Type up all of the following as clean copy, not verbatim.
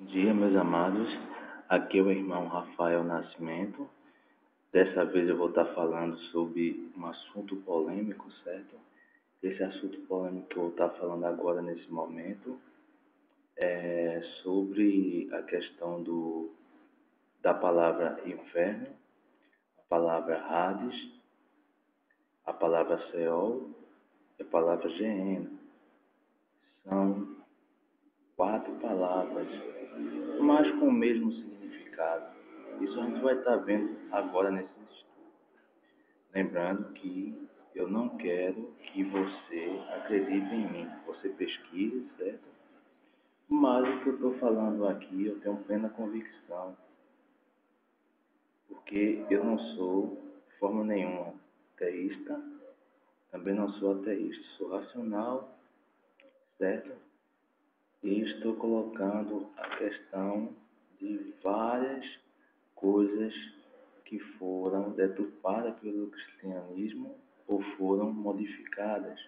Bom dia, meus amados. Aqui é o irmão Rafael Nascimento. Dessa vez eu vou estar falando sobre um assunto polêmico, certo? Esse assunto polêmico que eu vou estar falando agora, nesse momento, é sobre a questão da palavra inferno, a palavra Hades, a palavra Seol e a palavra Gehenna. São 4 palavras, mas com o mesmo significado. Isso a gente vai estar vendo agora nesse estudo. Lembrando que eu não quero que você acredite em mim. Você pesquise, certo? Mas o que eu estou falando aqui, eu tenho plena convicção. Porque eu não sou, de forma nenhuma, teísta. Também não sou ateísta. Sou racional, certo? E estou colocando a questão de várias coisas que foram deturpadas pelo cristianismo ou foram modificadas.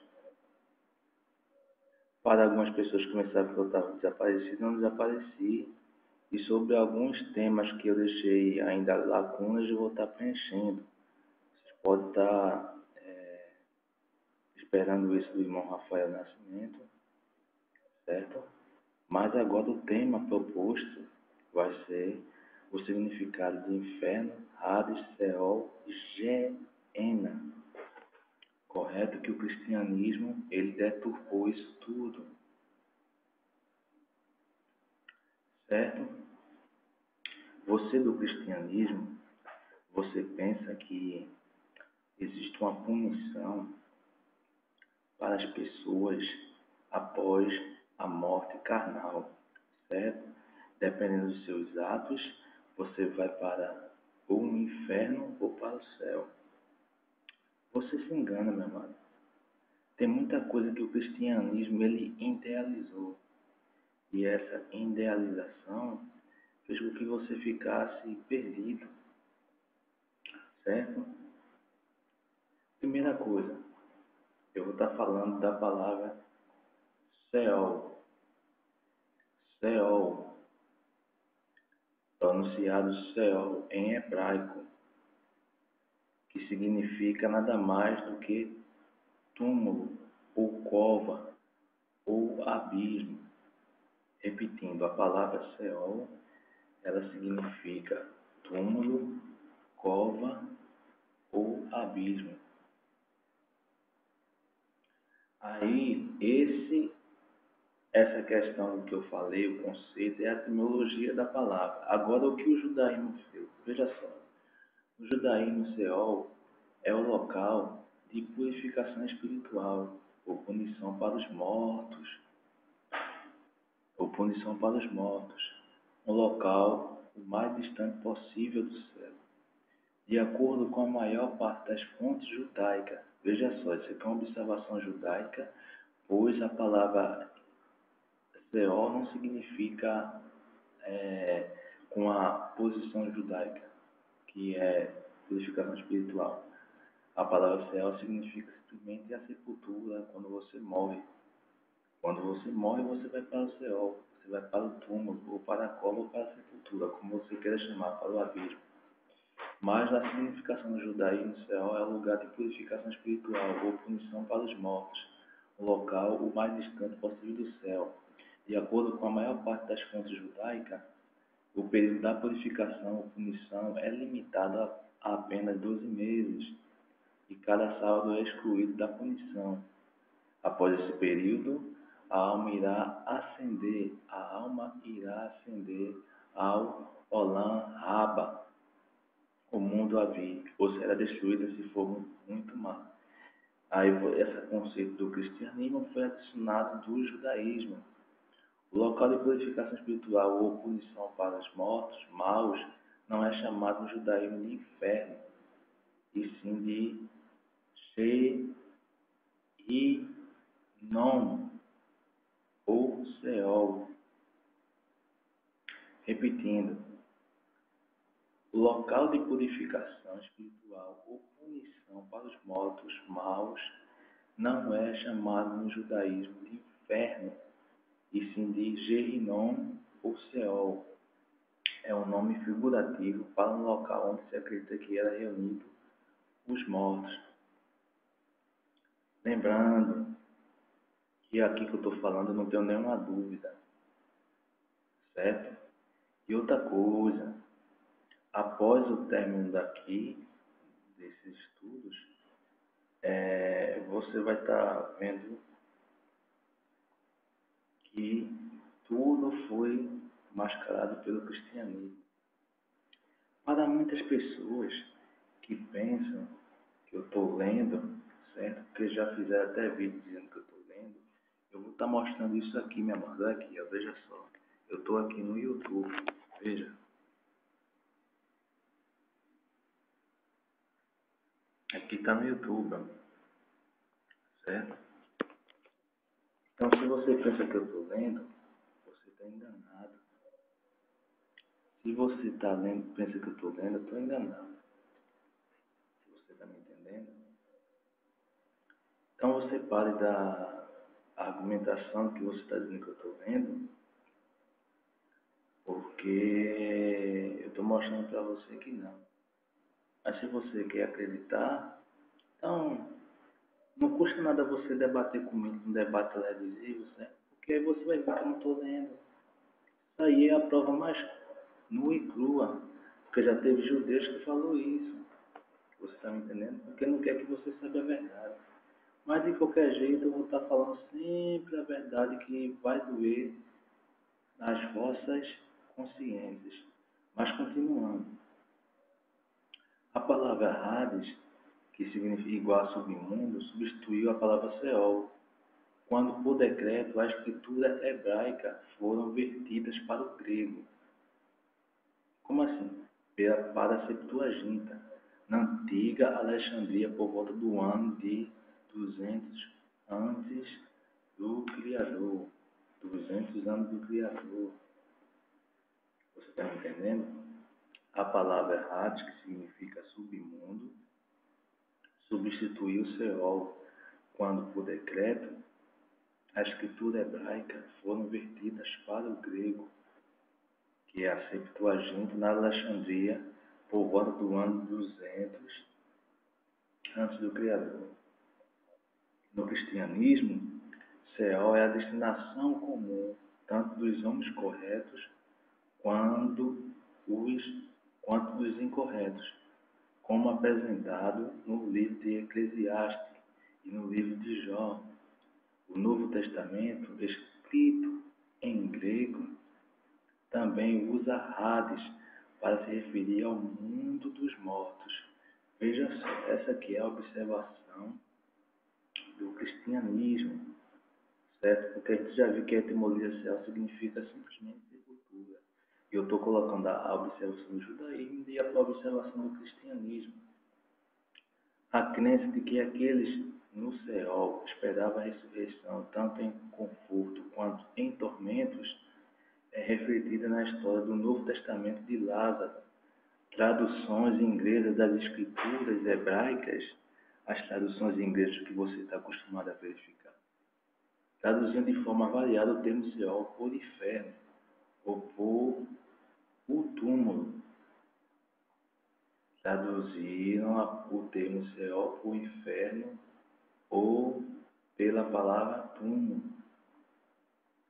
Para algumas pessoas que pensavam que eu estava desaparecido, não desapareci. E sobre alguns temas que eu deixei ainda lacunas, eu vou estar preenchendo. Vocês podem estar esperando isso do irmão Rafael Nascimento, certo? Mas agora o tema proposto vai ser o significado de inferno, Hades, Seol e Gehenna. Correto que o cristianismo, ele deturpou isso tudo. Certo? Você do cristianismo, você pensa que existe uma punição para as pessoas após a morte carnal, certo? Dependendo dos seus atos, você vai para o inferno ou para o céu. Você se engana, meu amado. Tem muita coisa que o cristianismo ele idealizou. E essa idealização fez com que você ficasse perdido, certo? Primeira coisa, eu vou estar falando da palavra Seol. Seol, pronunciado Seol em hebraico, que significa nada mais do que túmulo, ou cova, ou abismo. Repetindo, a palavra Seol, ela significa túmulo, cova ou abismo. Aí, essa questão que eu falei, o conceito, é a etimologia da palavra. Agora, o que o judaísmo fez? Veja só, o judaísmo, Seol, é o local de purificação espiritual, ou punição para os mortos, um local o mais distante possível do céu, de acordo com a maior parte das fontes judaicas. Veja só, isso aqui é uma observação judaica, pois a palavra Seol não significa com a posição judaica, que é purificação espiritual. A palavra Seol significa simplesmente a sepultura, quando você morre. Quando você morre, você vai para o Seol, você vai para o túmulo, ou para a cova, ou para a sepultura, como você queira chamar, para o abismo. Mas a significação do judaísmo, Seol é o lugar de purificação espiritual, ou punição para os mortos, o local o mais distante possível do céu. De acordo com a maior parte das fontes judaicas, o período da purificação ou punição é limitado a apenas 12 meses, e cada sábado é excluído da punição. Após esse período, a alma irá ascender ao Olam Rabba, o mundo a vir, ou será destruída se for muito má. Aí esse conceito do cristianismo foi adicionado do judaísmo. O local de purificação espiritual ou punição para os mortos, maus, não é chamado no judaísmo de inferno, e sim de Shehinom, ou Seol. Repetindo, o local de purificação espiritual ou punição para os mortos maus não é chamado no judaísmo de inferno, e sim de Gehinom, O Seol é um nome figurativo para um local onde se acredita que era reunido os mortos. Lembrando que aqui que eu estou falando eu não tenho nenhuma dúvida, certo? E outra coisa, após o término desses estudos, você vai estar vendo que tudo foi mascarado pelo cristianismo. Para muitas pessoas que pensam que eu estou lendo, certo? Porque já fizeram até vídeo dizendo que eu estou lendo, eu vou estar mostrando isso aqui, minha amada, aqui, ó, veja só. Eu estou aqui no YouTube, veja. Aqui está no YouTube, ó, certo? Então, se você pensa que eu estou lendo, você está enganado. Se você está lendo, pensa que eu estou lendo, eu estou enganado. Se você está me entendendo? Então, você pare da argumentação que você está dizendo que eu estou lendo, porque eu estou mostrando para você que não. Mas se você quer acreditar, então não custa nada você debater comigo um debate televisivo, certo? Porque aí você vai ver que eu não estou lendo. Isso aí é a prova mais nua e crua. Porque já teve judeus que falou isso. Você está me entendendo? Porque não quer que você saiba a verdade. Mas de qualquer jeito eu vou estar falando sempre a verdade que vai doer nas vossas consciências. Mas continuando. A palavra Hades, que significa igual a submundo, substituiu a palavra Seol, quando por decreto a escritura hebraica foram vertidas para o grego. Como assim? Para a Septuaginta, na antiga Alexandria, por volta do ano de 200 antes do Criador. 200 anos do Criador. Você está me entendendo? A palavra Hades, que significa submundo, substituiu Seol, quando por decreto a escritura hebraica foram vertidas para o grego, que é a Septuaginta, na Alexandria, por volta do ano 200 antes do Criador. No cristianismo, Seol é a destinação comum tanto dos homens corretos quanto dos incorretos, como apresentado no livro de Eclesiastes e no livro de Jó. O Novo Testamento, escrito em grego, também usa Hades para se referir ao mundo dos mortos. Veja só, essa aqui é a observação do cristianismo, certo? Porque a gente já viu que a etimologia céu significa simplesmente sepultura. E eu estou colocando a observação do judaísmo e a observação do cristianismo. A crença de que aqueles no Seol esperavam a ressurreição, tanto em conforto quanto em tormentos, é refletida na história do Novo Testamento de Lázaro. Traduções inglesas das escrituras hebraicas, as traduções inglesas que você está acostumado a verificar, traduzindo de forma variada o termo Seol por inferno ou por o túmulo. Traduziram o termo Seol por inferno ou pela palavra túmulo.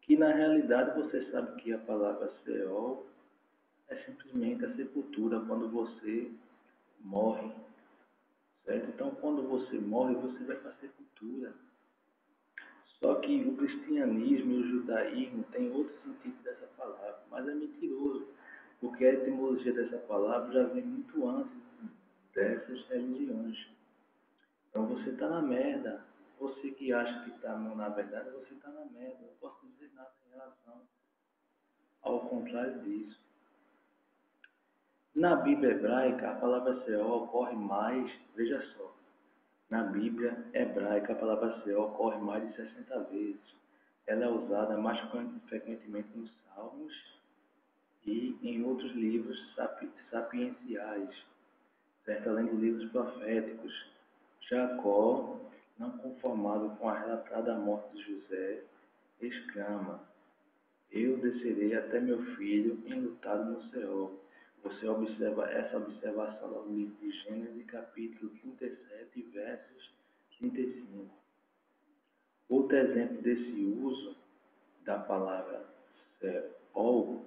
Que na realidade você sabe que a palavra Seol é simplesmente a sepultura quando você morre, certo? Então, quando você morre, você vai para a sepultura. Só que o cristianismo e o judaísmo têm outro sentido dessa palavra, mas é mentiroso, porque a etimologia dessa palavra já vem muito antes dessas religiões. Então, você está na merda. Você que acha que está na verdade, você está na merda. Eu não posso dizer nada em relação ao contrário disso. Na Bíblia hebraica, a palavra Seol ocorre mais, veja só, na Bíblia hebraica, a palavra Seol ocorre mais de 60 vezes. Ela é usada mais frequentemente nos Salmos e em outros livros sapienciais, certo? Além de livros proféticos. Jacó, não conformado com a relatada morte de José, exclama: Eu descerei até meu filho enlutado no Seol. Você observa essa observação no livro de Gênesis, capítulo 37, versos 35. Outro exemplo desse uso da palavra Seol,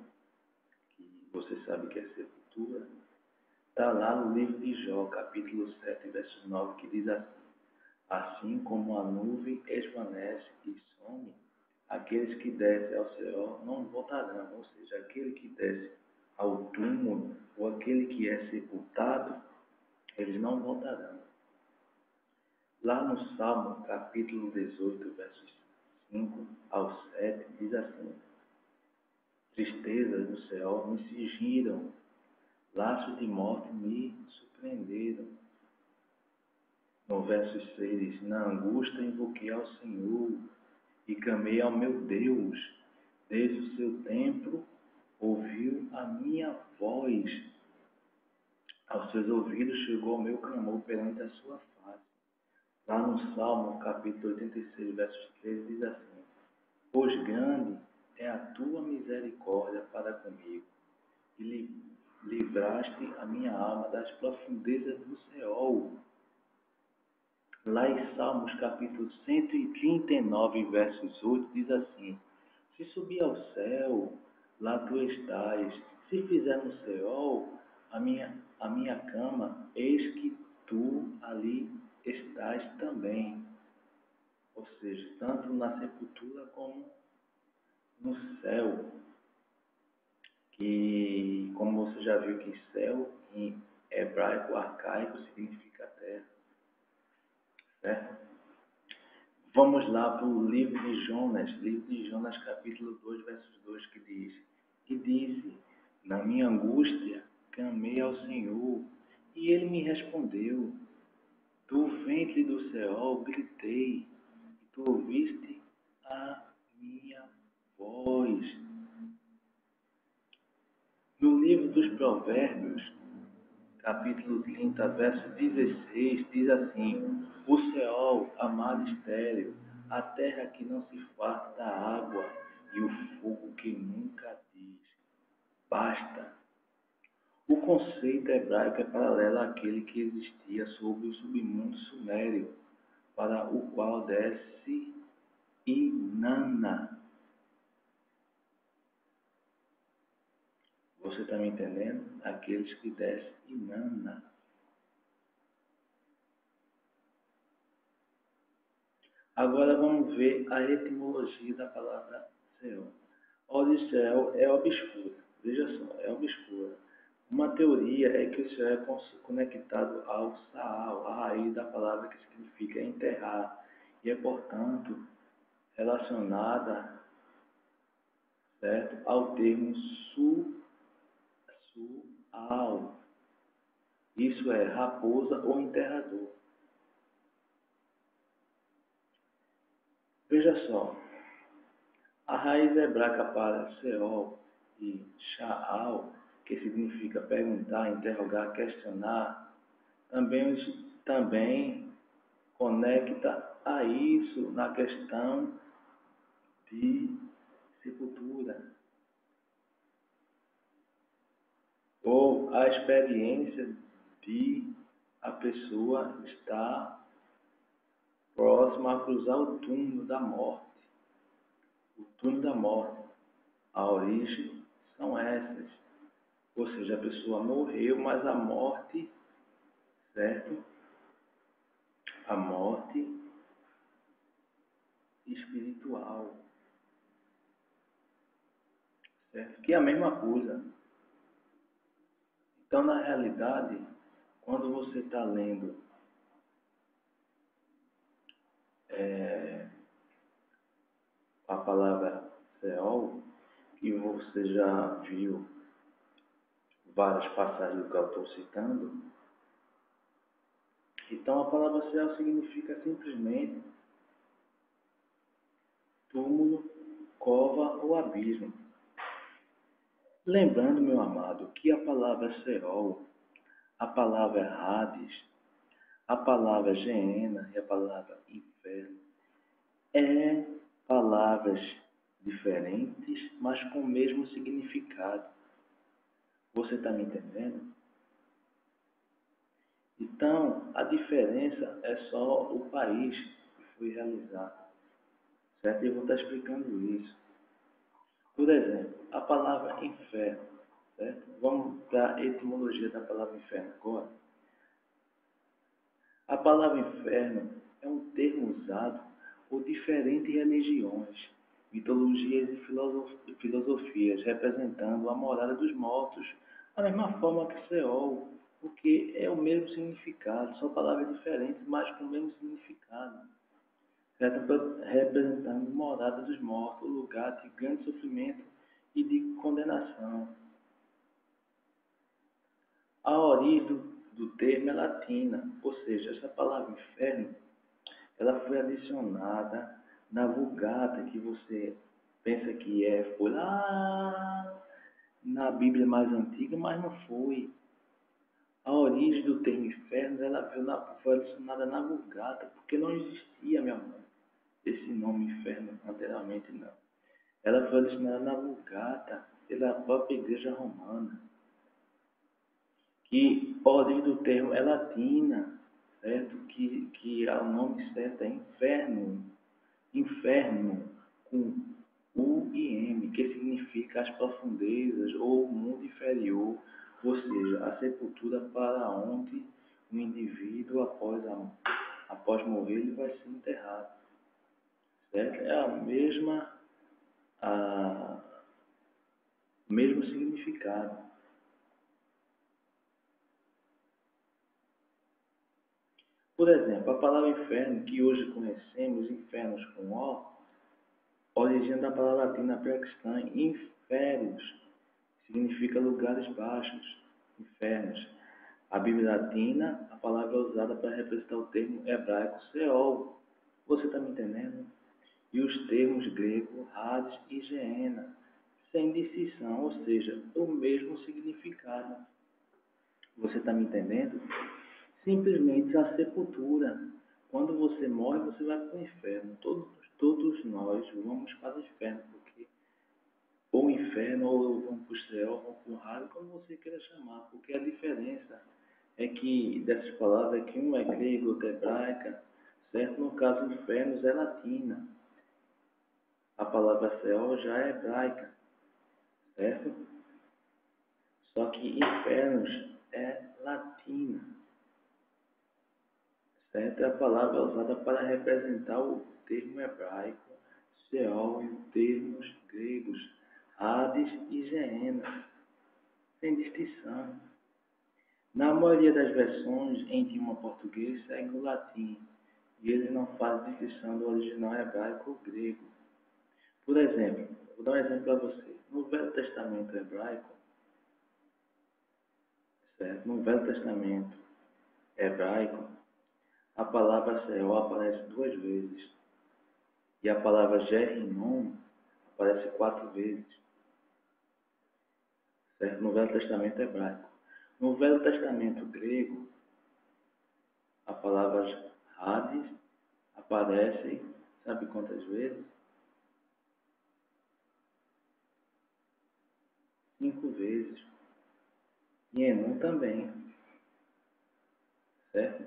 que você sabe que é sepultura, está lá no livro de Jó, capítulo 7, verso 9, que diz assim: assim como a nuvem esvanece e some, aqueles que descem ao céu não voltarão, ou seja, aquele que desce ao túmulo ou aquele que é sepultado, eles não voltarão. Lá no Salmo, capítulo 18, versos 5 ao 7, diz assim: tristezas do céu me cingiram, laços de morte me surpreenderam. No verso 6 diz: na angústia invoquei ao Senhor e clamei ao meu Deus. Desde o seu templo ouviu a minha voz. Aos seus ouvidos chegou o meu clamor perante a sua face. Lá no Salmo, capítulo 86, versos 13, diz assim: pois grande é a tua misericórdia para comigo, e livraste a minha alma das profundezas do Seol. Lá em Salmos, capítulo 139, versos 8, diz assim: se subir ao céu, lá tu estás. Se fizer no Seol a minha cama, eis que tu ali estás também. Ou seja, tanto na sepultura como no céu. Que, como você já viu, que céu em hebraico arcaico significa terra. Certo? Vamos lá para o livro de Jonas, capítulo 2, versos 2, que disse, na minha angústia, clamei ao Senhor, e ele me respondeu, do ventre do céu gritei, e tu ouviste a minha voz. No livro dos Provérbios, capítulo 30, verso 16, diz assim: o Seol, a mar estéril, a terra que não se farta da água, e o fogo que nunca diz, basta. O conceito hebraico é paralelo àquele que existia sobre o submundo sumério, para o qual desce Inanna. Você está me entendendo? Aqueles que descem Inanna. Agora vamos ver a etimologia da palavra Seol. Odisseu é obscura. Veja só, é obscura. Uma teoria é que o céu é conectado ao Saal, a raiz da palavra que significa enterrar, e é, portanto, relacionada, certo, ao termo sual. Isso é raposa ou enterrador. Veja só, a raiz hebraica para Seol e Sha'al, que significa perguntar, interrogar, questionar, também conecta a isso na questão de sepultura, ou a experiência de a pessoa estar próxima a cruzar o túmulo da morte. O túmulo da morte, a origem são essas. Ou seja, a pessoa morreu, mas a morte, certo? A morte espiritual, certo? Que é a mesma coisa. Então, na realidade, quando você está lendo a palavra Seol, que você já viu várias passagens do que eu estou citando, então a palavra Seol significa simplesmente túmulo, cova ou abismo. Lembrando, meu amado, que a palavra Seol, a palavra Hades, a palavra Geena e a palavra inferno é palavras diferentes, mas com o mesmo significado. Você está me entendendo? Então, a diferença é só o país que foi realizado, certo? Eu vou estar explicando isso. Por exemplo, a palavra inferno, certo? Vamos para a etimologia da palavra inferno agora. A palavra inferno é um termo usado por diferentes religiões, mitologias e filosofias, representando a morada dos mortos, da mesma forma que Seol, porque é o mesmo significado, são palavras diferentes, mas com o mesmo significado, certo? Representando a morada dos mortos, o lugar de grande sofrimento e de condenação. A origem do termo é latina, ou seja, essa palavra inferno ela foi adicionada na Vulgata, que você pensa que foi lá na Bíblia mais antiga, mas não foi. A origem do termo inferno foi adicionada na Vulgata, porque não existia, meu amor, esse nome inferno anteriormente, não. Ela foi adicionada na Vulgata pela própria Igreja Romana, que a origem do termo é latina, certo? Que o nome certo é inferno. Inferno com U e M, que significa as profundezas ou o mundo inferior, ou seja, a sepultura para onde o indivíduo após morrer ele vai ser enterrado. Certo? É o mesmo significado. Por exemplo, a palavra inferno, que hoje conhecemos, infernos com O, origem da palavra latina pré-cristã, inferos, significa lugares baixos, infernos. A Bíblia Latina, a palavra é usada para representar o termo hebraico Seol. Você está me entendendo? E os termos grego Hades e Geena, sem distinção, ou seja, o mesmo significado. Você está me entendendo? Simplesmente a sepultura. Quando você morre, você vai para o inferno. Todos nós vamos para o inferno, porque ou o inferno, ou vão para o céu, vão para o raio, como você queira chamar, porque a diferença é que dessas palavras que uma é grega, outra é hebraica, certo? No caso, infernos é latina. A palavra céu já é hebraica, certo? Só que infernos é latina, certo? A palavra é usada para representar o termo hebraico, Seol, e os termos gregos, Hades e Geena, sem distinção. Na maioria das versões em idioma português segue o latim, e eles não fazem distinção do original hebraico ou grego. Por exemplo, vou dar um exemplo para você. No Velho Testamento hebraico, certo? No Velho Testamento hebraico, a palavra Seol aparece 2 vezes, e a palavra Gehinnom aparece 4 vezes, certo? No Velho Testamento hebraico. No Velho Testamento grego, a palavra Hades aparece, sabe quantas vezes? 5 vezes. E Enon também, certo?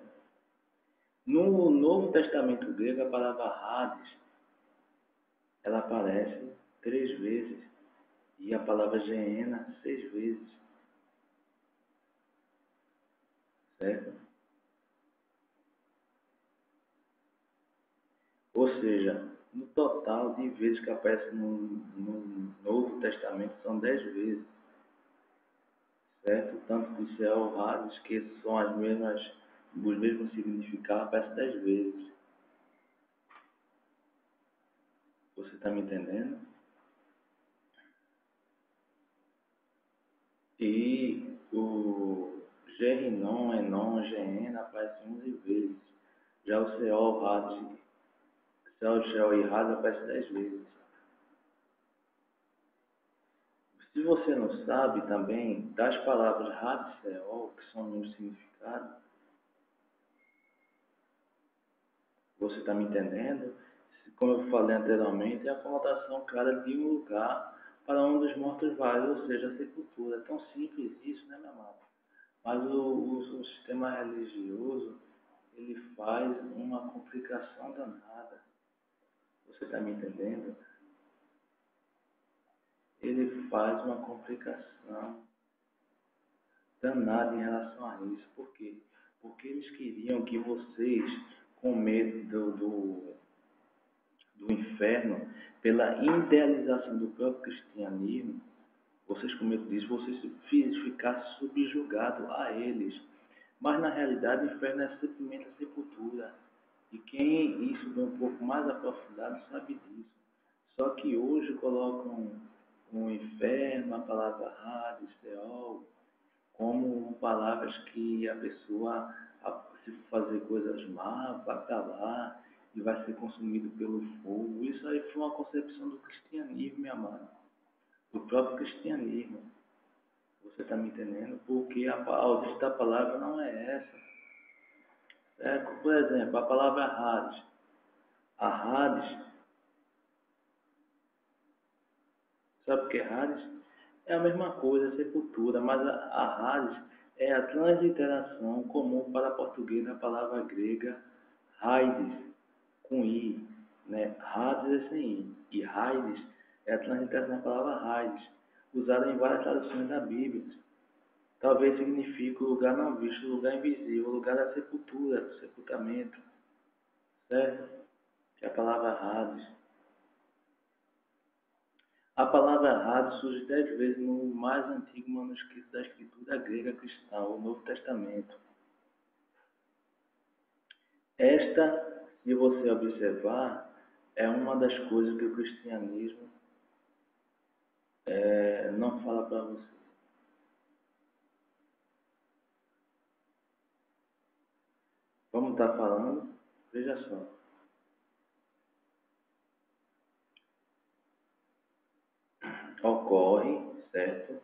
No Novo Testamento grego, a palavra Hades, ela aparece 3 vezes. E a palavra Geena, 6 vezes, certo? Ou seja, no total de vezes que aparece no Novo Testamento, são 10 vezes, certo? Tanto do céu, Hades, que são os mesmos significados, aparece 10 vezes. Você está me entendendo? E o Gerinon, Enon, Geena aparece 11 vezes. Já o Seol, Hades, Seol, Sheol e Hades aparece 10 vezes. Se você não sabe também, das palavras Hades e Seol, que são o mesmo significado, você está me entendendo? como eu falei anteriormente, é a conotação clara de um lugar para onde os mortos vai, ou seja, a sepultura. É tão simples isso, né, meu amado? Mas o sistema religioso, ele faz uma complicação danada. Você está me entendendo? Ele faz uma complicação danada em relação a isso. Por quê? Porque eles queriam que vocês, com medo do inferno, pela idealização do próprio cristianismo, vocês, com medo disso, vocês ficassem subjugados a eles. Mas, na realidade, o inferno é simplesmente a sepultura. E quem estudou um pouco mais aprofundado sabe disso. Só que hoje colocam o inferno, a palavra Hades, Sheol, como palavras que a pessoa, se fazer coisas más, vai para lá e vai ser consumido pelo fogo. Isso aí foi uma concepção do cristianismo, minha amada. Do próprio cristianismo. Você está me entendendo? Porque a origem da palavra não é essa. Por exemplo, a palavra Hades. A Hades, sabe o que é Hades? É a mesma coisa, sepultura, mas a Hades é a transliteração comum para português da palavra grega Hades, com I, né? Hades é sem I. E Hades é a transliteração da palavra Hades, usada em várias traduções da Bíblia. Talvez signifique o lugar não visto, o lugar invisível, o lugar da sepultura, do sepultamento, certo? Que é a palavra Hades. A palavra Hades surge 10 vezes no mais antigo manuscrito da escritura grega cristã, o Novo Testamento. Esta, se você observar, é uma das coisas que o cristianismo não fala para você. Vamos estar falando? Veja só. Ocorre, certo?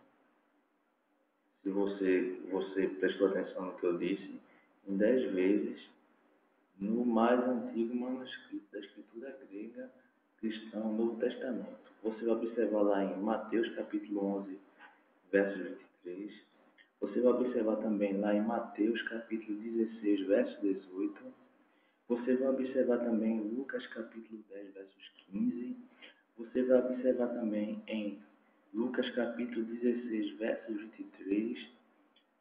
Se você prestou atenção no que eu disse, em 10 vezes no mais antigo manuscrito da escritura grega cristã, o Novo Testamento. Você vai observar lá em Mateus capítulo 11, verso 23. Você vai observar também lá em Mateus capítulo 16, verso 18. Você vai observar também em Lucas capítulo 10, versos 15. Você vai observar também em Lucas capítulo 16, verso 23.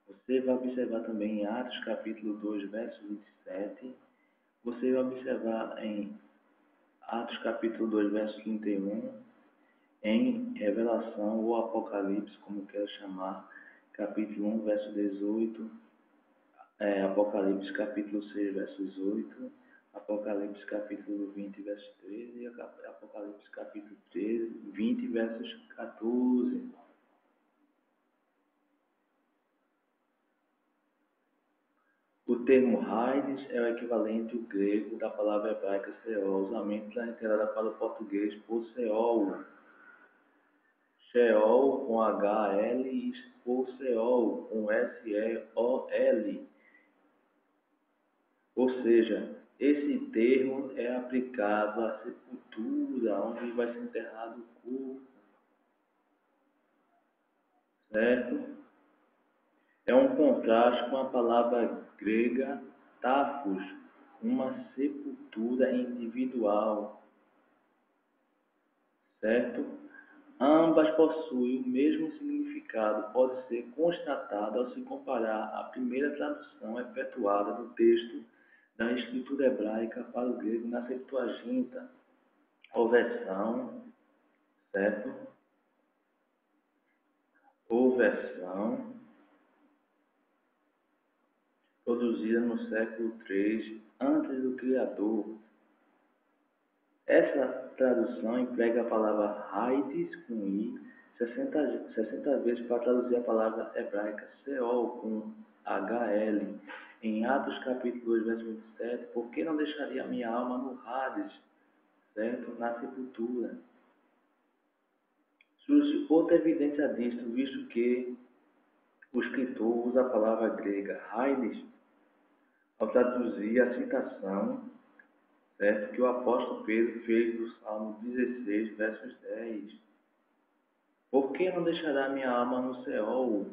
Você vai observar também em Atos capítulo 2, verso 27. Você vai observar em Atos capítulo 2, verso 31, em Revelação ou Apocalipse, como quero chamar, capítulo 1, verso 18, Apocalipse capítulo 6, verso 18, Apocalipse capítulo 20, verso 13 e Apocalipse capítulo 13, 20, versos 14. O termo Hades é o equivalente grego da palavra hebraica Sheol, usualmente transliterada para o português por Sheol. Sheol com H-L e por Sheol com S-E-O-L. Ou seja, esse termo é aplicado à sepultura, onde vai ser enterrado o corpo. Certo? É um contraste com a palavra grega tafos, uma sepultura individual, certo? Ambas possuem o mesmo significado, pode ser constatado ao se comparar a primeira tradução efetuada do texto da escritura hebraica para o grego na Septuaginta, ou versão, certo? Ou versão produzida no século III antes do Criador. Essa tradução emprega a palavra Hades com I 60 vezes para traduzir a palavra hebraica Sheol com HL. Em Atos capítulo 2, verso 27, por que não deixaria a minha alma no Hades, certo? Na sepultura? Surge outra evidência disso, visto que o escritor usa a palavra grega Hades ao traduzir a citação certo? Que o apóstolo Pedro fez do Salmo 16, versos 10. Por que não deixará minha alma no Seol?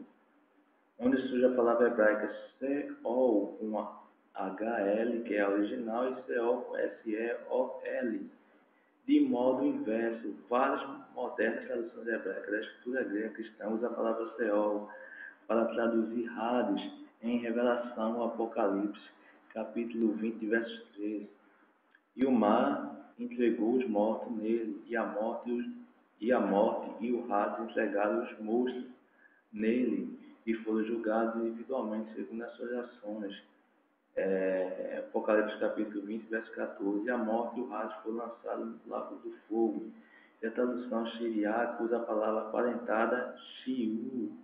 Onde surge a palavra hebraica Seol, com a HL, que é a original, e Seol com SEOL. De modo inverso, várias modernas traduções hebraicas da escritura grega cristã usam a palavra Seol para traduzir Hades em Revelação ao Apocalipse, capítulo 20, verso 13. E o mar entregou os mortos nele, e a morte e o Hades entregaram os monstros nele, e foram julgados individualmente segundo as suas ações. Apocalipse capítulo 20, verso 14. E a morte e o Hades foram lançados no lago do fogo. E a tradução Shiriac usa a palavra aparentada Shiu.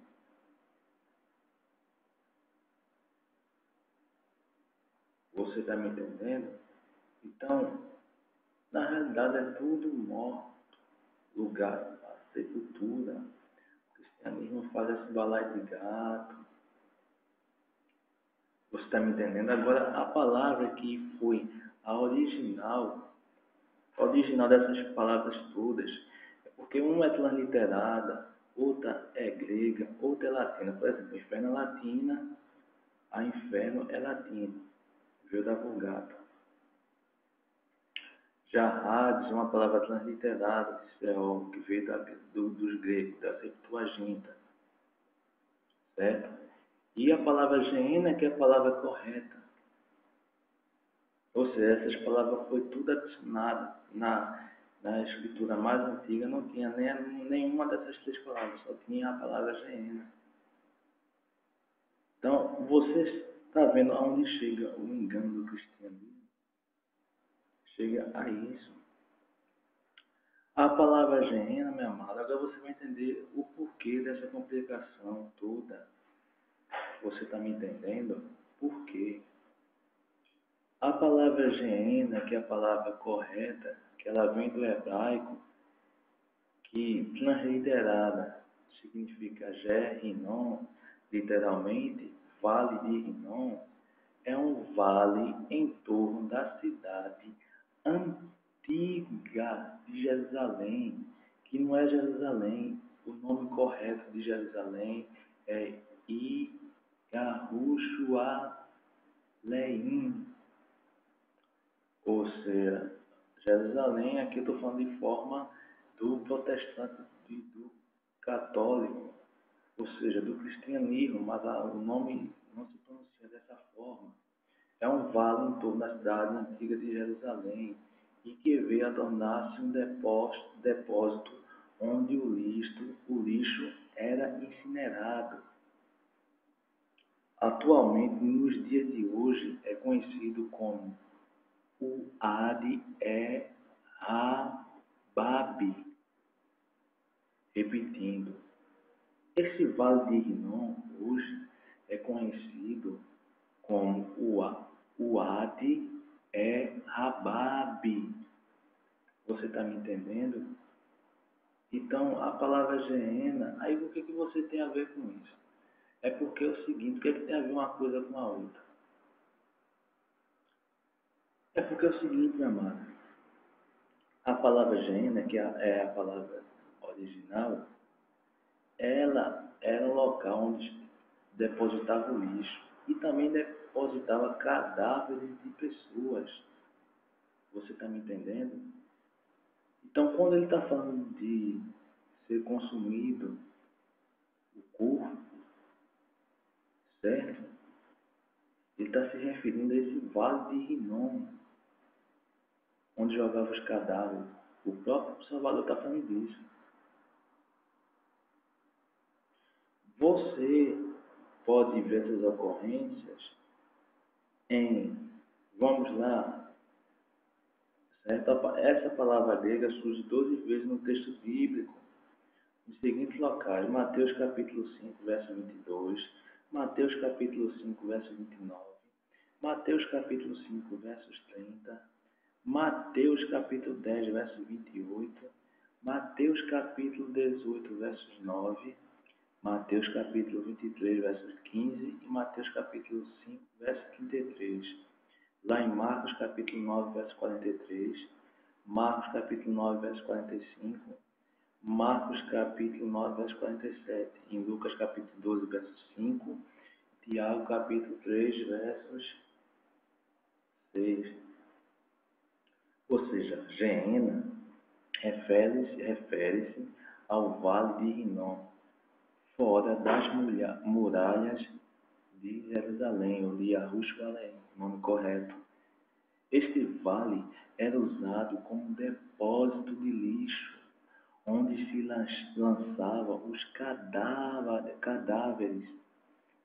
Você está me entendendo? Então, na realidade é tudo morto. Lugar da sepultura. O cristianismo faz esse balaio de gato. Você está me entendendo? Agora, a palavra que foi a original dessas palavras todas, é porque uma é transliterada, outra é grega, outra é latina. Por exemplo, inferno é latina, a inferno é latino, veio da Vulgata. Já Hades é uma palavra transliterada de Seol, que veio dos gregos, da Septuaginta, certo? E a palavra Geena, que é a palavra correta. Ou seja, essas palavras foi tudo adicionada na escritura mais antiga, não tinha nenhuma dessas três palavras, só tinha a palavra Geena. Então, você está vendo aonde chega o engano do cristianismo? Chega a isso. A palavra Geena, meu amado, agora você vai entender o porquê dessa complicação toda. Você está me entendendo? Por quê? A palavra Geena, que é a palavra correta, que ela vem do hebraico, que transliterada significa Rinom, literalmente, vale de Rinom, é um vale em torno da cidade antiga de Jerusalém, que não é Jerusalém. O nome correto de Jerusalém é Igarushualeim, ou seja, Jerusalém, aqui eu estou falando de forma do protestante e do católico, ou seja, do cristianismo, mas o nome não se pronuncia dessa forma. É um vale em torno da cidade antiga de Jerusalém e que veio a tornar-se um depósito onde o lixo era incinerado. Atualmente, nos dias de hoje, é conhecido como o Adi Rababe. Repetindo, esse vale de Rinom hoje é conhecido como o Adi Rababe. Você está me entendendo? Então, a palavra Geena, aí o que você tem a ver com isso? É porque é o seguinte, o que tem a ver uma coisa com a outra? É porque é o seguinte, meu amado, a palavra Geena, que é a palavra original, ela era um local onde depositava o lixo e também depositava cadáveres de pessoas. Você está me entendendo? Então, quando ele está falando de ser consumido o corpo, certo? Ele está se referindo a esse vale de Rinom, onde jogava os cadáveres. O próprio Salvador está falando disso. Você pode ver essas ocorrências em, vamos lá, certo? Essa palavra grega surge 12 vezes no texto bíblico, nos seguintes locais: Mateus capítulo 5, verso 22, Mateus capítulo 5, verso 29, Mateus capítulo 5, versos 30, Mateus capítulo 10, verso 28, Mateus capítulo 18, versos 9, Mateus capítulo 23, versos 15 e Mateus capítulo 5, verso 33. lá em Marcos capítulo 9, verso 43, Marcos capítulo 9, verso 45, Marcos capítulo 9, verso 47, em Lucas capítulo 12, verso 5, Tiago capítulo 3, versos 6. Ou seja, Geena refere-se ao vale de Rinom, fora das muralhas de Jerusalém, ou de Jerusalém, nome correto. Este vale era usado como depósito de lixo, onde se lançavam os cadáveres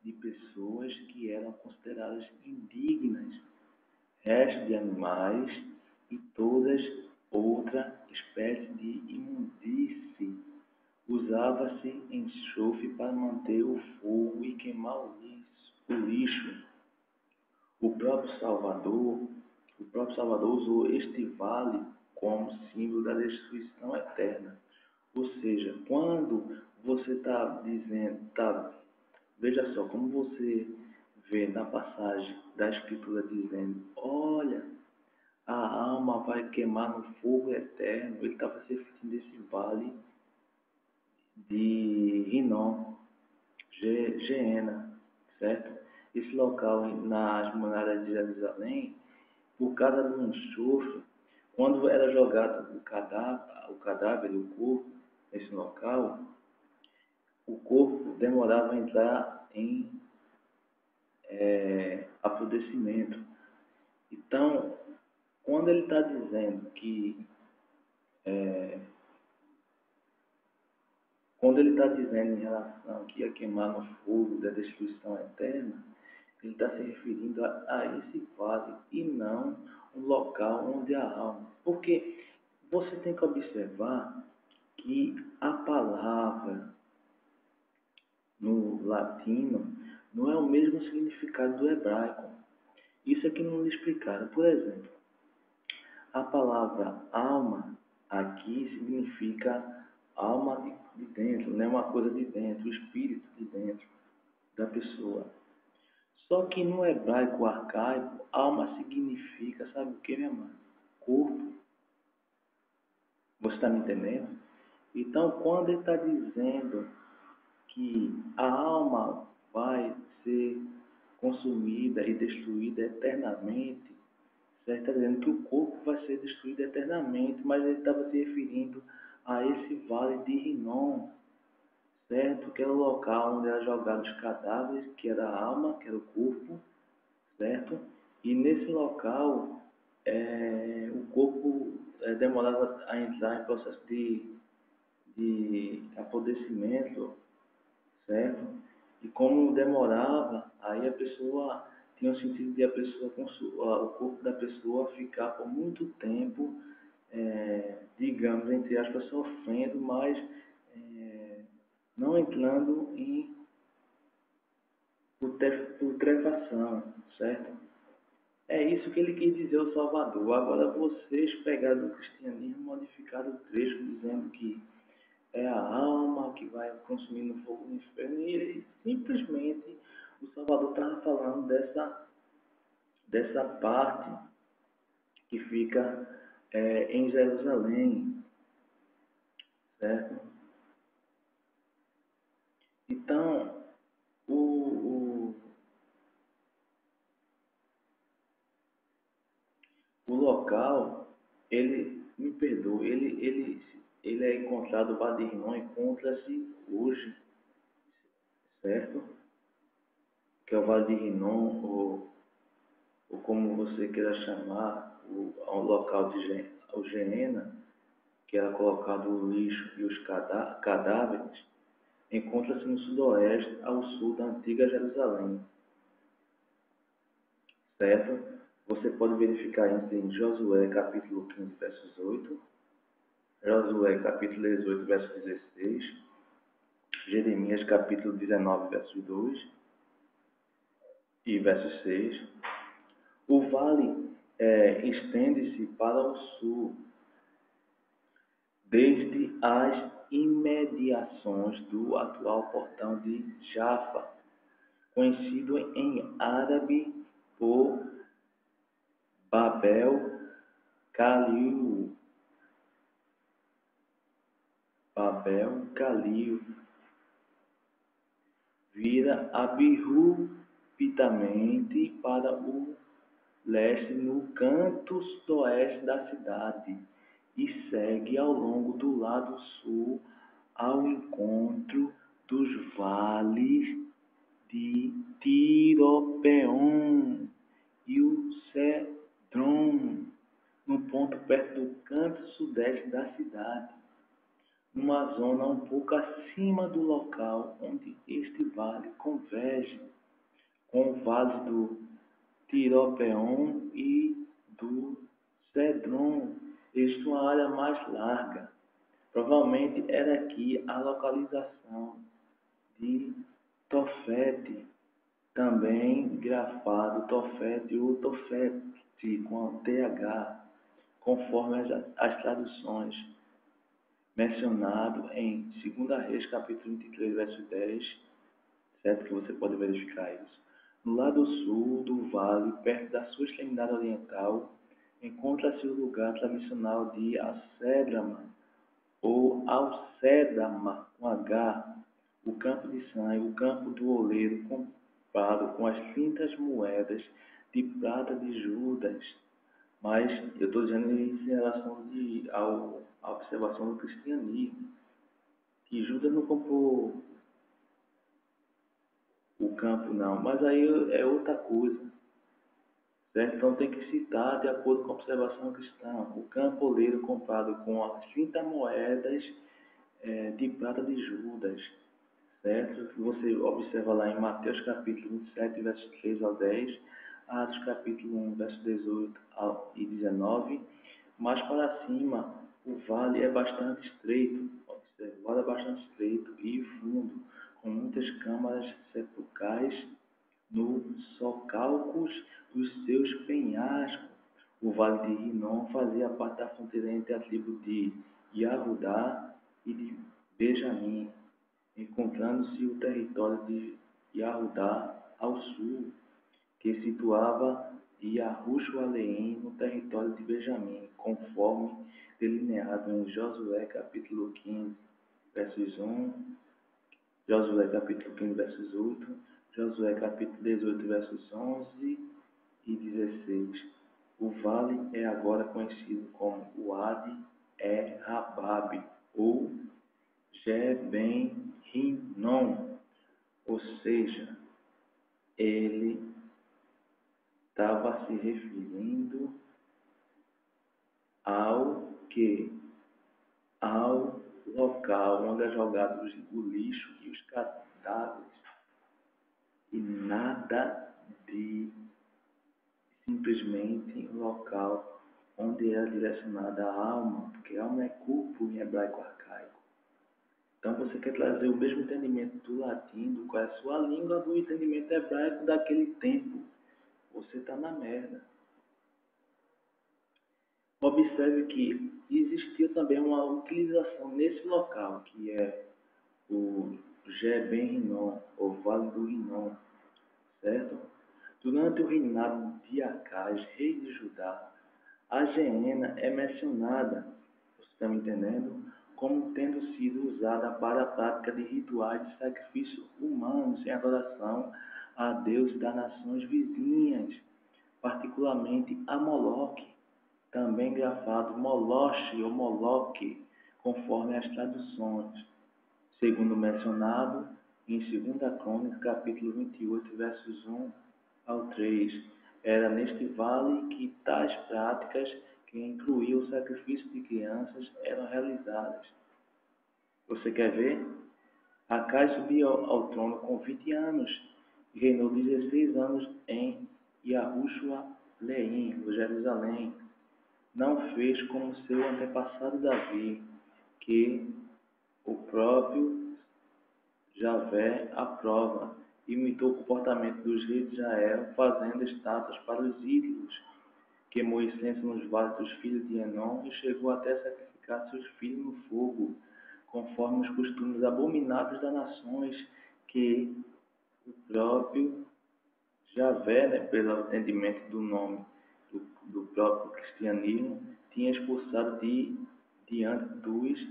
de pessoas que eram consideradas indignas, restos de animais e todas outra espécie de imundície. Usava-se enxofre para manter o fogo e queimar o lixo. O próprio Salvador usou este vale como símbolo da destruição eterna. Ou seja, quando você está dizendo, veja só, como você vê na passagem da Escritura dizendo, olha, a alma vai queimar no fogo eterno, ele estava se referindo a esse vale de Rinom, Geena, certo? Esse local nas muralhas de Jerusalém, por causa do enxofre, quando era jogado o cadáver e o corpo nesse local, o corpo demorava a entrar em apodrecimento. Então, quando ele está dizendo que quando ele está dizendo em relação que ia queimar no fogo da destruição eterna, ele está se referindo a esse vale e não um local onde há alma. Porque você tem que observar que a palavra no latino não é o mesmo significado do hebraico. Isso aqui não me explicaram. Por exemplo, a palavra alma aqui significa alma de dentro, né? Uma coisa de dentro, o espírito de dentro da pessoa. Só que no hebraico arcaico, alma significa, sabe o que, minha mãe? Corpo. Você está me entendendo? Então, quando ele está dizendo que a alma vai ser consumida e destruída eternamente, certo? Está dizendo que o corpo vai ser destruído eternamente, mas ele estava se referindo a esse vale de Rinom, certo? Que era o local onde eram jogados os cadáveres, que era a alma, que era o corpo, certo? E nesse local, o corpo demorava a entrar em processo de apodrecimento, certo? E como demorava, aí a pessoa tinha o sentido de o corpo da pessoa ficar por muito tempo, digamos, entre aspas, sofrendo, mas não entrando em putrefação, certo? É isso que ele quis dizer ao Salvador. Agora vocês pegaram do cristianismo e modificaram o trecho dizendo que é a alma que vai consumir no fogo do inferno, e simplesmente o Salvador estava falando dessa parte que fica em Jerusalém, certo? Então, o, o local, ele, me perdoa, ele é encontrado, o Vale de Rinom encontra-se hoje, certo? Que é o Vale de Rinom, ou como você queira chamar, o local de o Geena, que era colocado o lixo e os cadáveres, encontra-se no sudoeste, ao sul da antiga Jerusalém, certo? Você pode verificar isso em Josué capítulo 15, versos 8, Josué capítulo 18, verso 16, Jeremias capítulo 19, verso 2 e verso 6. O vale estende-se para o sul, desde as imediações do atual portão de Jaffa, conhecido em árabe por Babel Caliu, Babel Caliu, vira abruptamente para o leste no canto sudoeste da cidade e segue ao longo do lado sul ao encontro dos vales de Tiropeon e o Cedron, no ponto perto do canto sudeste da cidade, numa zona um pouco acima do local onde este vale converge com o vale do Tiropeon e do Cedron. Esta é uma área mais larga. Provavelmente era aqui a localização de Tofete, também grafado Tofete ou Tofete com TH, conforme as traduções, mencionado em 2 Reis, capítulo 23, verso 10, certo? Que você pode verificar isso. No lado sul do vale, perto da sua extremidade oriental, encontra-se o lugar tradicional de Acédrama, ou Alcédama, com H, o campo de sangue, o campo do oleiro comprado com as 30 moedas de prata de Judas. Mas eu estou dizendo isso em relação à observação do cristianismo, que Judas não comprou o campo não, mas aí é outra coisa, certo? Então tem que citar de acordo com a observação cristã, o campo oleiro comprado com as 30 moedas de prata de Judas, certo? Você observa lá em Mateus capítulo 27, versos 3 ao 10, Atos capítulo 1, verso 18 e 19, mais para cima o vale é bastante estreito, observe, o vale é bastante estreito e fundo, com muitas câmaras sepulcrais nos socalcos dos seus penhascos. O vale de Rinom fazia parte da fronteira entre a tribo de Yahudá e de Benjamim, encontrando-se o território de Yahudá ao sul, que situava Yahushua-Leém no território de Benjamim, conforme delineado em Josué capítulo 15, versos 1, Josué capítulo 15, versos 8, Josué capítulo 18, versos 11 e 16. O vale é agora conhecido como Wadi Rababe ou Jeben-Hinnom, ou seja, ele estava se referindo ao que? Ao local onde é jogado o lixo e os cadáveres, e nada de simplesmente um local onde era direcionada a alma, porque alma é corpo em hebraico arcaico. Então você quer trazer o mesmo entendimento do latim, do qual é a sua língua, do entendimento hebraico daquele tempo. Você está na merda. Observe que existiu também uma utilização nesse local, que é o Jeben-Hinnom, ou Vale do Hinnom, certo? Durante o reinado de Acais, rei de Judá, a geena é mencionada, você está me entendendo? Como tendo sido usada para a prática de rituais de sacrifício humanos em adoração a deuses das nações vizinhas, particularmente a Moloque, também grafado Moloche ou Moloque, conforme as traduções, segundo mencionado em 2 Crônicas, capítulo 28, versos 1 ao 3. Era neste vale que tais práticas, que incluíam o sacrifício de crianças, eram realizadas. Você quer ver? Acais subiu ao trono com 20 anos e reinou 16 anos em Yahushua-Leém, Jerusalém. Não fez como seu antepassado Davi, que o próprio Javé aprova, imitou o comportamento dos reis de Israel, fazendo estátuas para os ídolos, queimou incenso nos vasos dos filhos de Enom e chegou até sacrificar seus filhos no fogo, conforme os costumes abomináveis das nações que o próprio Javé, pelo entendimento do nome do próprio cristianismo, tinha expulsado diante dos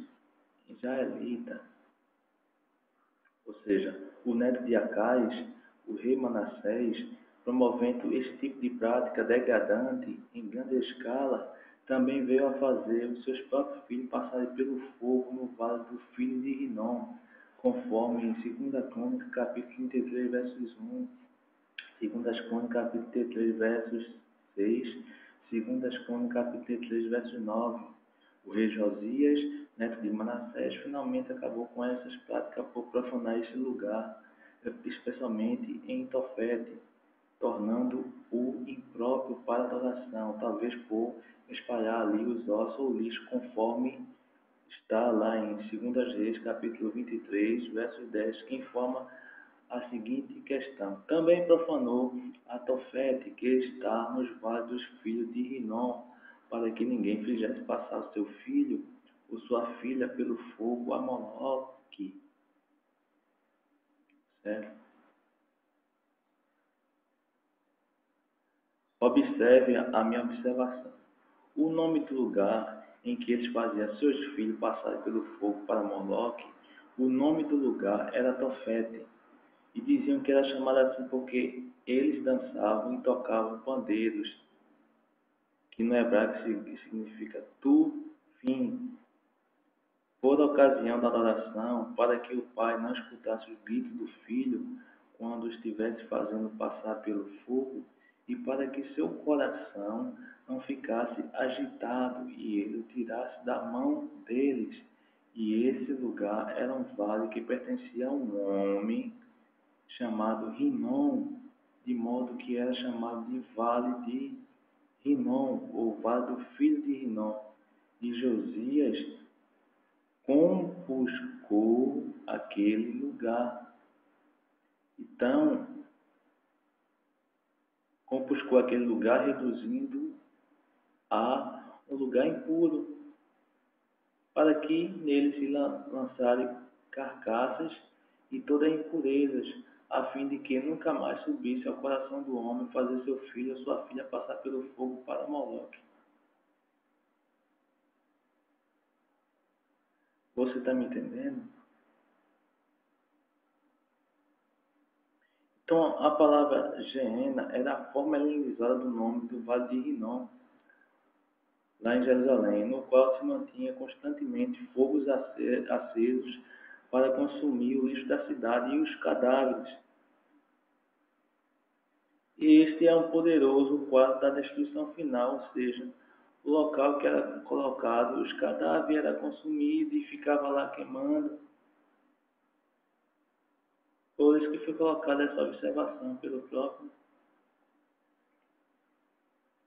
israelitas. Ou seja, o neto de Acais, o rei Manassés, promovendo esse tipo de prática degradante em grande escala, também veio a fazer os seus próprios filhos passarem pelo fogo no vale do filho de Rinom, conforme em 2 Crônicas, capítulo 33, versos 1, 2 Crônicas, capítulo 33, versos 6, 2 Crônicas, capítulo 33, versos 9. O rei Josias, neto de Manassés, finalmente acabou com essas práticas por profanar esse lugar, especialmente em Tofete, tornando-o impróprio para adoração, talvez por espalhar ali os ossos ou lixo, conforme está lá em 2 Reis, capítulo 23, verso 10, que informa a seguinte questão. Também profanou a Tofete, que está nos vales dos filhos de Rinom, para que ninguém fizesse passar o seu filho ou sua filha pelo fogo a Moloque. Certo? Observe a minha observação. O nome do lugar em que eles faziam seus filhos passarem pelo fogo para Moloque, o nome do lugar era Tofete. E diziam que era chamada assim porque eles dançavam e tocavam pandeiros, que no hebraico significa tufim, por ocasião da adoração, para que o pai não escutasse os gritos do filho quando estivesse fazendo passar pelo fogo, e para que seu coração não ficasse agitado e ele o tirasse da mão deles. E esse lugar era um vale que pertencia a um homem chamado Rinom, de modo que era chamado de Vale de Rinom, ou Vale do filho de Rinom. E Josias confiscou aquele lugar. Então, confiscou aquele lugar, reduzindo a um lugar impuro, para que nele se lançarem carcaças e todas impurezas, a fim de que nunca mais subisse ao coração do homem fazer seu filho ou sua filha passar pelo fogo para Moloque. Você está me entendendo? Então, a palavra Geena era a forma helenizada do nome do Vale de Rinom, lá em Jerusalém, no qual se mantinha constantemente fogos acesos para consumir o lixo da cidade e os cadáveres. E este é um poderoso quadro da destruição final, ou seja, o local que era colocado, os cadáveres era consumido e ficava lá queimando. Por isso que foi colocada essa observação pelo próprio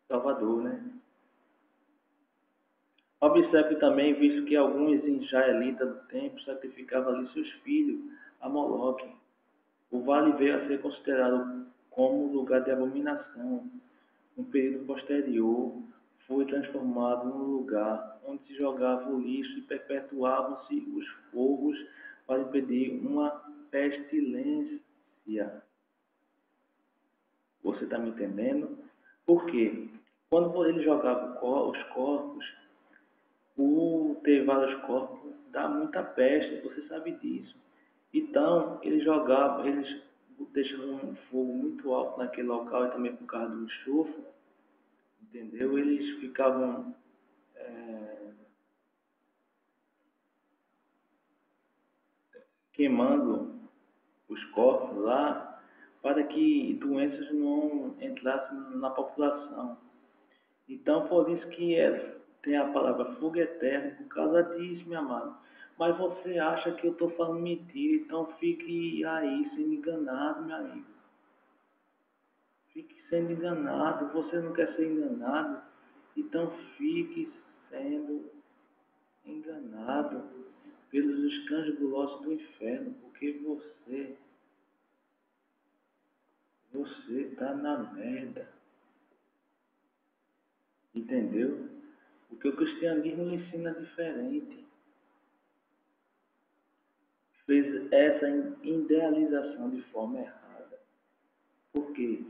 Salvador, né? Observe também, visto que alguns israelitas do templo sacrificavam ali seus filhos a Moloque. O vale veio a ser considerado como lugar de abominação. No período posterior, foi transformado num lugar onde se jogava o lixo e perpetuavam-se os fogos para impedir uma pestilência. Você está me entendendo? Por quê? Quando ele jogava os corpos, por ter vários corpos, dá muita peste, você sabe disso. Então, eles jogavam, eles deixavam um fogo muito alto naquele local e também por causa do enxofre, entendeu? Eles ficavam queimando os corpos lá para que doenças não entrassem na população. Então, por isso que tem a palavra fogo eterno, por causa disso, meu amado. Mas você acha que eu estou falando mentira, então fique aí sendo enganado, meu amigo. Fique sendo enganado. Você não quer ser enganado, então fique sendo enganado pelos escândalos gulosos do inferno, porque você está na merda. Entendeu? Porque o cristianismo lhe ensina diferente. Fez essa idealização de forma errada. Por quê?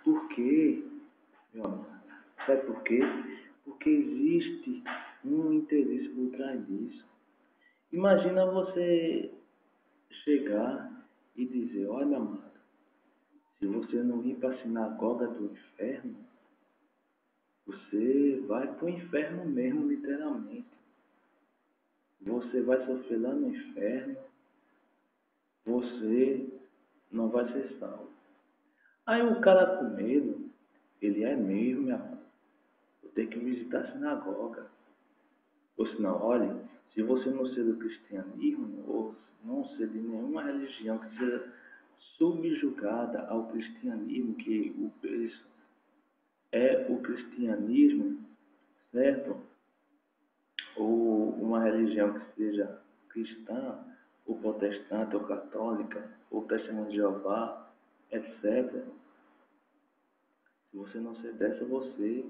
Porque, meu amor, Sabe por quê? Porque existe um interesse por trás disso. Imagina você chegar e dizer, olha, amado, se você não ir para a sinagoga do inferno, você vai para o inferno mesmo, literalmente. Você vai sofrer lá no inferno, você não vai ser salvo. Aí o cara com medo, ele é mesmo, minha mãe, eu tenho que visitar a sinagoga. Ou senão, olha, se você não ser do cristianismo, ou não ser de nenhuma religião que seja subjugada ao cristianismo, que o preço é o cristianismo, certo? Ou uma religião que seja cristã, ou protestante, ou católica, ou testemunho de Jeová, etc. Se você não ser dessa, você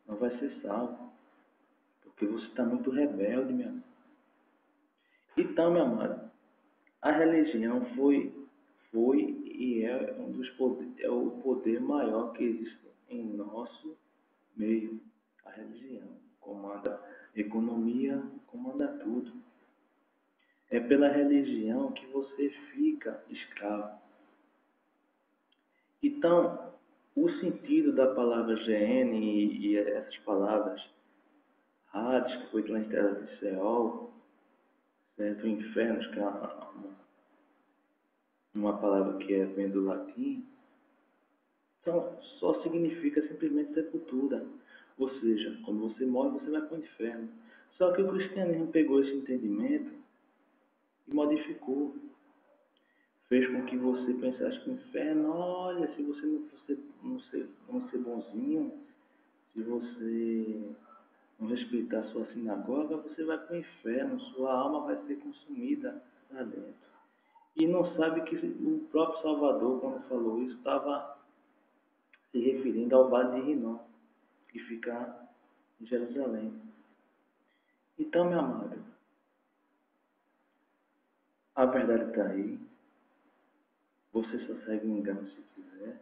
não vai ser salvo, porque você está muito rebelde, meu amor. Então, meu amado, a religião foi e é um dos poderes, é o poder maior que existe em nosso meio. A religião comanda a economia, comanda tudo. É pela religião que você fica escravo. Então, o sentido da palavra GN e essas palavras Hades, que foi transitada de Seol, certo? Infernos, que é uma palavra que vem do latim, então só significa simplesmente sepultura. Ou seja, quando você morre, você vai para o inferno. Só que o cristianismo pegou esse entendimento e modificou. Fez com que você pensasse que o inferno, olha, se você não ser bonzinho, se você não respeitar a sua sinagoga, você vai para o inferno, sua alma vai ser consumida lá dentro. E não sabe que o próprio Salvador, quando falou isso, estava se referindo ao Vale de Rinom, que fica em Jerusalém. Então, meu amado, a verdade está aí. Você só segue o engano se quiser.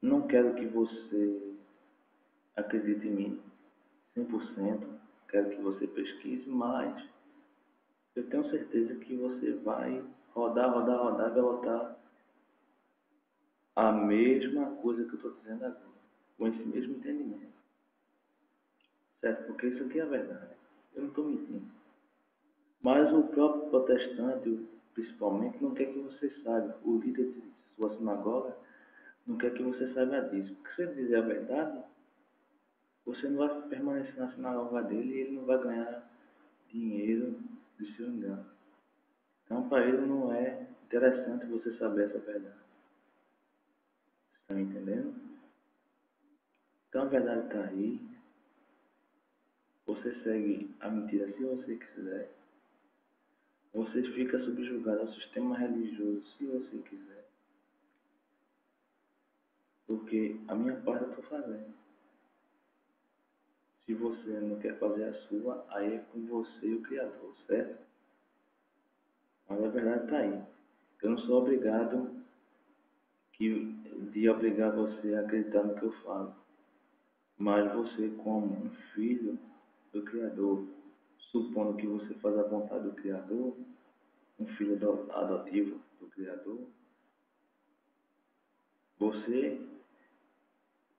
Não quero que você acredite em mim 100%. Quero que você pesquise, mas eu tenho certeza que você vai rodar, e vai voltar a mesma coisa que eu estou dizendo agora, com esse mesmo entendimento. Certo? Porque isso aqui é a verdade. Eu não estou mentindo. Mas o próprio protestante, principalmente, não quer que você saiba. O líder de sua sinagoga não quer que você saiba disso. Porque se ele dizer a verdade, você não vai permanecer na sinagoga dele e ele não vai ganhar dinheiro do seu engano. Então, para ele não é interessante você saber essa verdade. Estão entendendo? Então, a verdade está aí. Você segue a mentira se você quiser. Você fica subjugado ao sistema religioso se você quiser. Porque a minha parte eu estou fazendo. Se você não quer fazer a sua, aí é com você e o Criador, certo? Mas a verdade está aí. Eu não sou obrigado de obrigar você a acreditar no que eu falo. Mas você, como um filho do Criador, supondo que você faz a vontade do Criador, um filho adotivo do Criador, você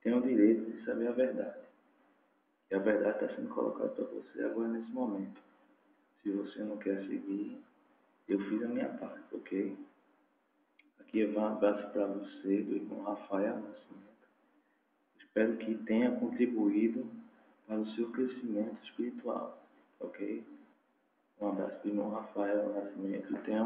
tem o direito de saber a verdade. E a verdade está sendo colocada para você agora nesse momento. Se você não quer seguir, eu fiz a minha parte, ok? Aqui eu vou um abraço para você, do irmão Rafael Nascimento. Espero que tenha contribuído para o seu crescimento espiritual, ok? Um abraço do irmão Rafael Nascimento. Tenha